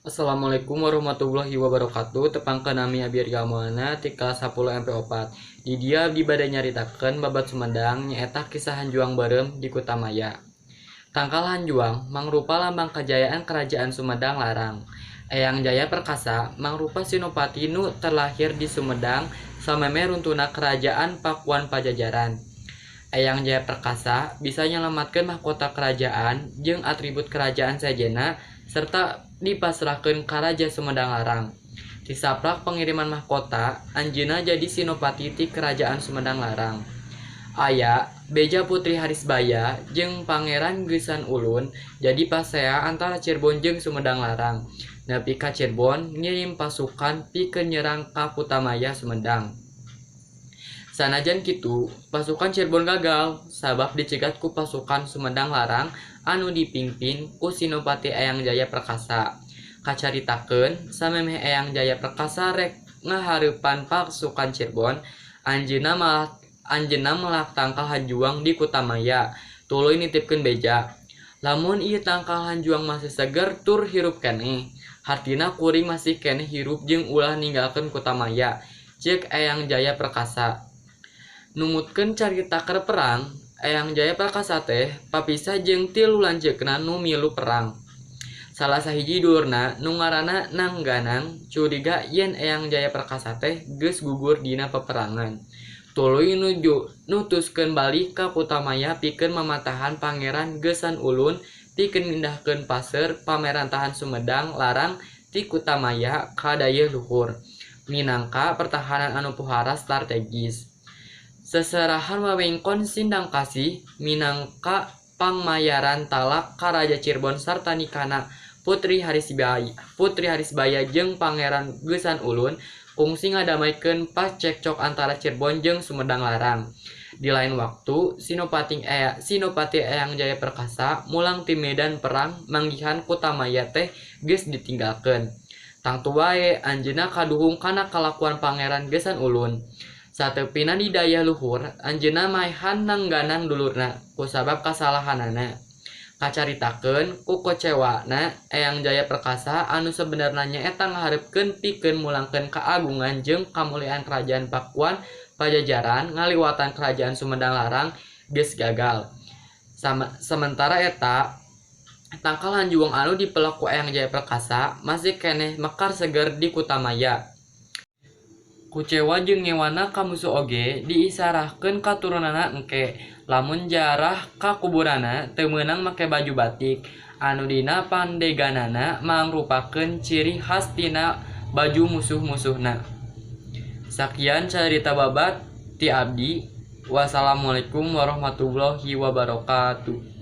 Assalamualaikum warahmatullahi wabarakatuh. Tepangkeun nami abdi gamoana ti kelas 10 MP4. Di dia abdi bade nyaritakeun babat Sumedang nyaeta kisah Hanjuang Barem di Kutamaya. Tangkal Hanjuang mangrupa lambang kejayaan kerajaan Sumedang Larang. Eyang Jaya Perkasa mangrupa Sinopati nu terlahir di Sumedang sameme runtuna kerajaan Pakuan Pajajaran. Eyang Jaya Perkasa bisa nyelamatkeun mahkota kerajaan jeung atribut kerajaan sajena serta dipasrahkeun ka Raja Sumedang Larang. Disaprak pengiriman mahkota, anjeunna jadi Sinopati ti kerajaan Sumedang Larang. Aya beja Putri Harisbaya jeung Pangeran Geusan Ulun jadi pasea antara Cirebon jeung Sumedang Larang. Nepi ka Cirebon ngirim pasukan pikeun nyerang ka Kutamaya Sumedang. Sanajan kitu, pasukan Cirebon gagal sabab dicegat ku pasukan Sumedang Larang anu dipimpin ku Sinopati Eyang Jaya Perkasa. Kacaritakeun samemeh Eyang Jaya Perkasa rek ngahareupan pasukan Cirebon, anjeunna meulak tangkal Hanjuang di Kutamaya. Tuluy nitipkeun beja. Lamun ieu tangkal Hanjuang masih seger tur hirup keneh, hartina kuring masih keneh hirup jeung ulah ninggalkeun Kutamaya, ceuk Eyang Jaya Perkasa. Numutkeun carita keur perang, Eyang Jaya Perkasa teh papisah jeung 3 lanceukna nu milu perang. Salah sahiji dulurna nu ngaranna Nangganang curiga yen Eyang Jaya Perkasa teh geus gugur dina peperangan. Tuluy nutuskeun balik ka Kutamaya pikeun mamatahan Pangeran Geusan Ulun pikeun mindahkeun paser pamarentahan Sumedang Larang ti Kutamaya ka dayeuh luhur minangka pertahanan anu pohara strategis. Seserahan wewengkon Sindang Kasih minangka pangmayaran talak ka Raja Cirebon sarta nikahna Putri Harisbaya jeung Pangeran Geusan Ulun kungsi ngadamaikeun pas cekcok antara Cirebon jeung Sumedang Larang. Di lain waktu, Sinopati Eyang Jaya Perkasa mulang ti medan perang manggihan Kutamaya teh geus ditinggalkeun. Tangtu wae anjeunna kaduhung kana kalakuan Pangeran Geusan Ulun. Satepina di daya luhur, anjeunna maehan Nangganang dulurna kusabab kasalahanana. Kacaritakeun ku kecewana Eyang Jaya Perkasa anu sebenarnya nyaeta ngaharepkeun pikeun mulangkeun kaagungan jeung kamuliaan kerajaan Pakuan Pajajaran ngaliwatan kerajaan Sumedang Larang geus gagal. Sementara eta tangkal Hanjuang anu dipelok ku Eyang Jaya Perkasa masih keneh mekar seger di Kutamaya. Kucewa jeung ngewana ka musuh oge diisarahkeun katurunanna engke lamun jarah ka kuburanna teu meunang make baju batik anu dina pandeganana mangrupakeun ciri khas tina baju musuh-musuhna. Sakian carita babat ti abdi. Wassalamualaikum warahmatullahi wabarakatuh.